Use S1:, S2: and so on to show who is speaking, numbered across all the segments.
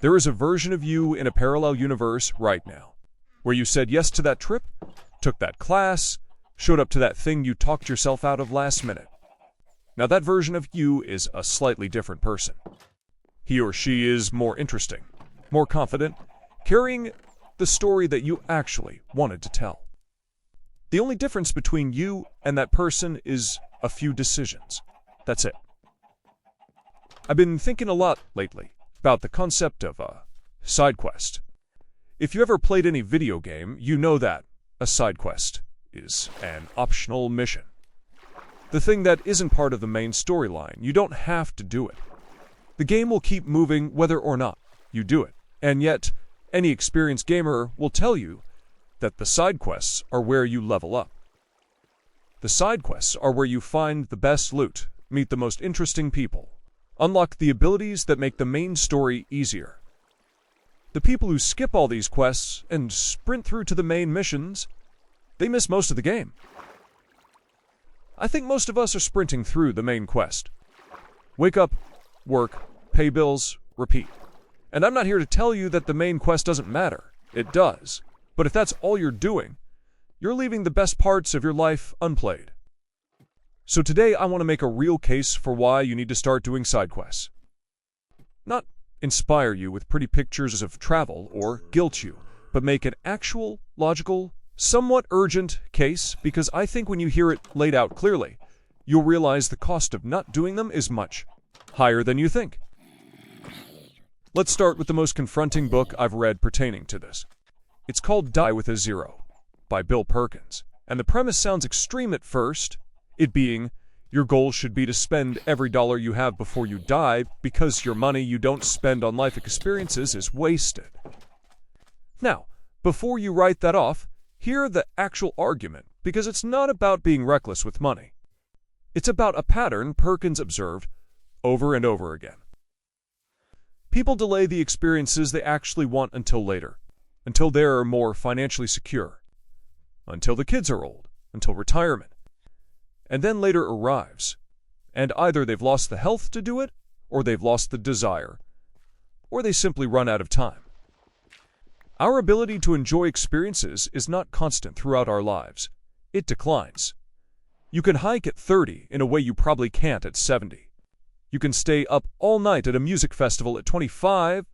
S1: There is a version of you in a parallel universe right now, where you said yes to that trip, took that class, showed up to that thing you talked yourself out of last minute. Now that version of you is a slightly different person. He or she is more interesting, more confident, carrying the story that you actually wanted to tell. The only difference between you and that person is a few decisions. That's it. I've been thinking a lot lately about the concept of a side quest. If you ever played any video game, you know that a side quest is an optional mission. The thing that isn't part of the main storyline. You don't have to do it. The game will keep moving whether or not you do it. And yet, any experienced gamer will tell you that the side quests are where you level up. The side quests are where you find the best loot, meet the most interesting people, unlock the abilities that make the main story easier. The people who skip all these quests and sprint through to the main missions, they miss most of the game. I think most of us are sprinting through the main quest. Wake up, work, pay bills, repeat. And I'm not here to tell you that the main quest doesn't matter. It does. But if that's all you're doing, you're leaving the best parts of your life unplayed. So today I want to make a real case for why you need to start doing side quests. Not inspire you with pretty pictures of travel or guilt you, but make an actual, logical, somewhat urgent case, because I think when you hear it laid out clearly, you'll realize the cost of not doing them is much higher than you think. Let's start with the most confronting book I've read pertaining to this. It's called Die with a Zero by Bill Perkins, and the premise sounds extreme at first, it being, your goal should be to spend every dollar you have before you die because your money you don't spend on life experiences is wasted. Now, before you write that off, hear the actual argument, because it's not about being reckless with money. It's about a pattern Perkins observed over and over again. People delay the experiences they actually want until later, until they are more financially secure, until the kids are old, until retirement. And then later arrives, and either they've lost the health to do it, or they've lost the desire, or they simply run out of time. Our ability to enjoy experiences is not constant throughout our lives. It declines. You can hike at 30 in a way you probably can't at 70. You can stay up all night at a music festival at 25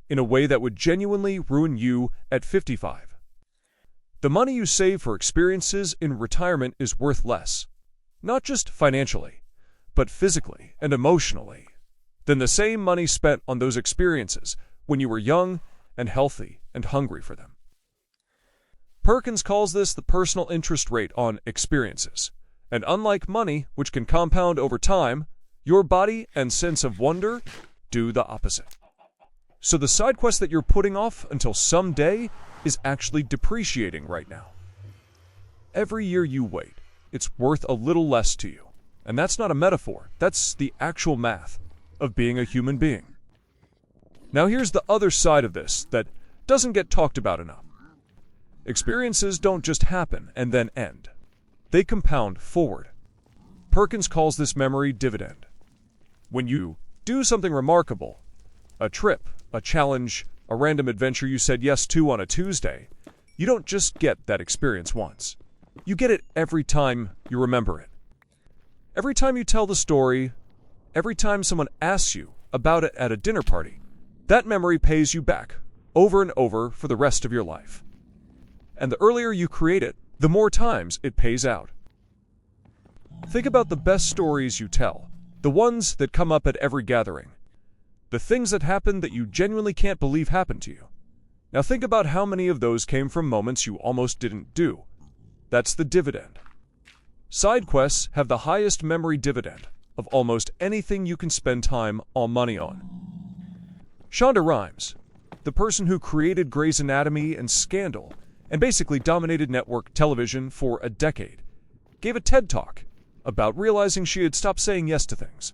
S1: in a way that would genuinely ruin you at 55. The money you save for experiences in retirement is worth less, not just financially, but physically and emotionally, than the same money spent on those experiences when you were young and healthy and hungry for them. Perkins calls this the personal interest rate on experiences, and unlike money, which can compound over time, your body and sense of wonder do the opposite. So the side quest that you're putting off until someday is actually depreciating right now. Every year you wait, it's worth a little less to you. And that's not a metaphor, that's the actual math of being a human being. Now here's the other side of this that doesn't get talked about enough. Experiences don't just happen and then end. They compound forward. Perkins calls this memory dividend. When you do something remarkable, a trip, a challenge, a random adventure you said yes to on a Tuesday, you don't just get that experience once. You get it every time you remember it. Every time you tell the story, every time someone asks you about it at a dinner party, that memory pays you back over and over for the rest of your life. And the earlier you create it, the more times it pays out. Think about the best stories you tell, the ones that come up at every gathering, the things that happen that you genuinely can't believe happened to you. Now think about how many of those came from moments you almost didn't do. That's the dividend. Side quests have the highest memory dividend of almost anything you can spend time or money on. Shonda Rhimes, the person who created Grey's Anatomy and Scandal, and basically dominated network television for a decade, gave a TED Talk about realizing she had stopped saying yes to things.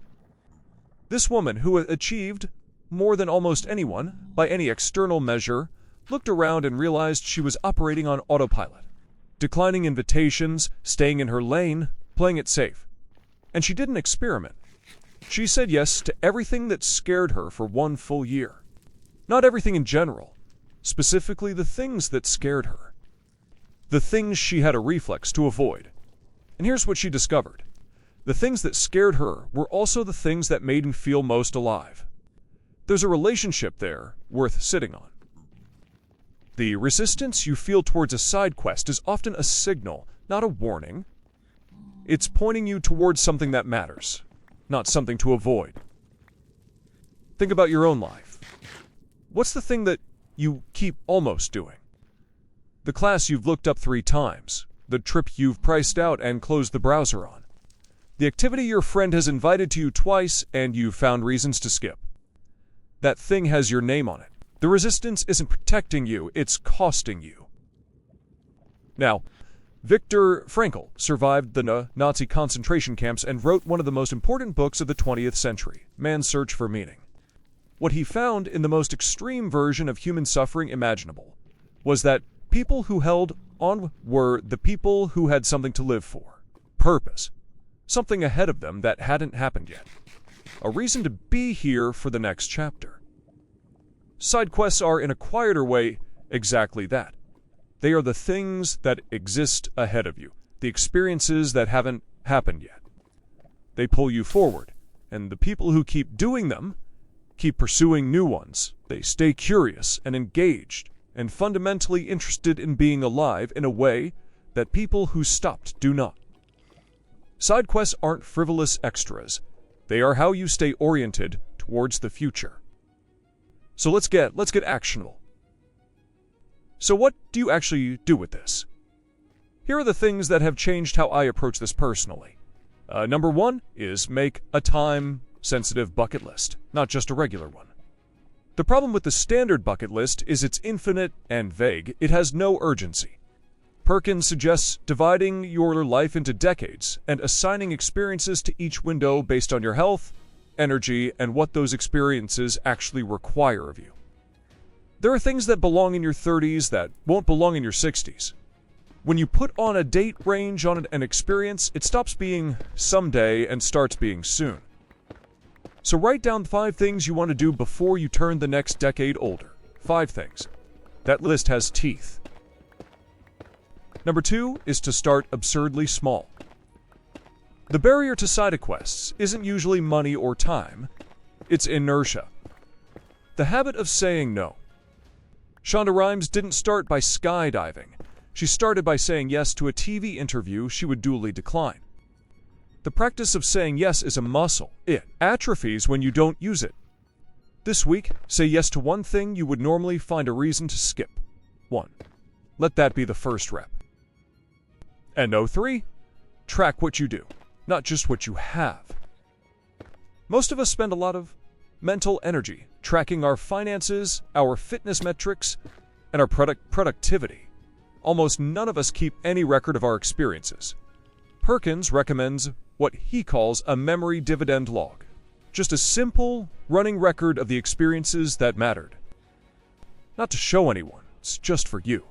S1: This woman, who had achieved more than almost anyone by any external measure, looked around and realized she was operating on autopilot, declining invitations, staying in her lane, playing it safe. And she didn't experiment. She said yes to everything that scared her for one full year. Not everything in general, specifically the things that scared her. The things she had a reflex to avoid. And here's what she discovered. The things that scared her were also the things that made me feel most alive. There's a relationship there worth sitting on. The resistance you feel towards a side quest is often a signal, not a warning. It's pointing you towards something that matters, not something to avoid. Think about your own life. What's the thing that you keep almost doing? The class you've looked up 3 times, the trip you've priced out and closed the browser on, the activity your friend has invited to you twice and you've found reasons to skip. That thing has your name on it. The resistance isn't protecting you, it's costing you. Now, Viktor Frankl survived the Nazi concentration camps and wrote one of the most important books of the 20th century, Man's Search for Meaning. What he found in the most extreme version of human suffering imaginable was that people who held on were the people who had something to live for, purpose, something ahead of them that hadn't happened yet, a reason to be here for the next chapter. Side quests are, in a quieter way, exactly that. They are the things that exist ahead of you, the experiences that haven't happened yet. They pull you forward, and the people who keep doing them keep pursuing new ones. They stay curious and engaged and fundamentally interested in being alive in a way that people who stopped do not. Side quests aren't frivolous extras. They are how you stay oriented towards the future. So let's get actionable. So what do you actually do with this? Here are the things that have changed how I approach this personally. Number 1 is make a time-sensitive bucket list, not just a regular one. The problem with the standard bucket list is it's infinite and vague. It has no urgency. Perkins suggests dividing your life into decades and assigning experiences to each window based on your health, energy, and what those experiences actually require of you. There are things that belong in your 30s that won't belong in your 60s. When you put on a date range on an experience, it stops being someday and starts being soon. So write down 5 things you want to do before you turn the next decade older. 5 things. That list has teeth. Number 2 is to start absurdly small. The barrier to side quests isn't usually money or time, it's inertia. The habit of saying no. Shonda Rhimes didn't start by skydiving. She started by saying yes to a TV interview she would duly decline. The practice of saying yes is a muscle. It atrophies when you don't use it. This week, say yes to one thing you would normally find a reason to skip. 1. Let that be the first rep. And no 3. Track what you do, not just what you have. Most of us spend a lot of mental energy tracking our finances, our fitness metrics, and our productivity. Almost none of us keep any record of our experiences. Perkins recommends what he calls a memory dividend log, just a simple, running record of the experiences that mattered. Not to show anyone, it's just for you.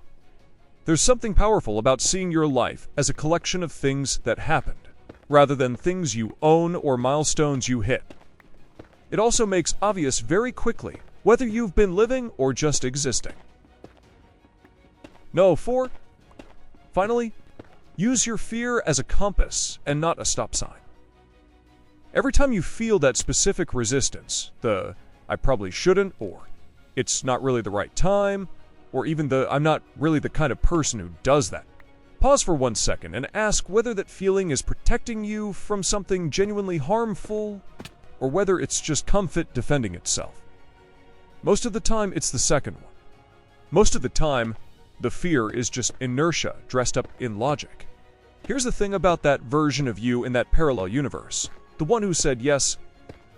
S1: There's something powerful about seeing your life as a collection of things that happened, rather than things you own or milestones you hit. It also makes obvious very quickly whether you've been living or just existing. No 4. Finally, use your fear as a compass and not a stop sign. Every time you feel that specific resistance, the "I probably shouldn't," or "it's not really the right time," or even the "I'm not really the kind of person who does that," pause for 1 second and ask whether that feeling is protecting you from something genuinely harmful, or whether it's just comfort defending itself. Most of the time, it's the second one. Most of the time, the fear is just inertia dressed up in logic. Here's the thing about that version of you in that parallel universe. The one who said yes,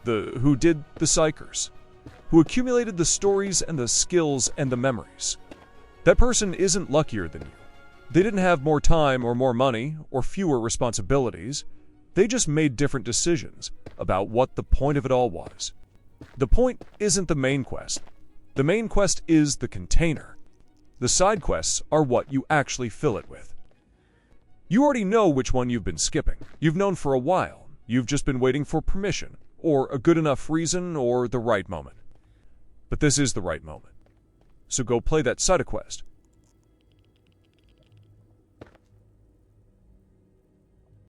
S1: who did the psychers, who accumulated the stories and the skills and the memories. That person isn't luckier than you. They didn't have more time or more money or fewer responsibilities. They just made different decisions about what the point of it all was. The point isn't the main quest. The main quest is the container. The side quests are what you actually fill it with. You already know which one you've been skipping. You've known for a while. You've just been waiting for permission, or a good enough reason, or the right moment. But this is the right moment. So go play that side quest.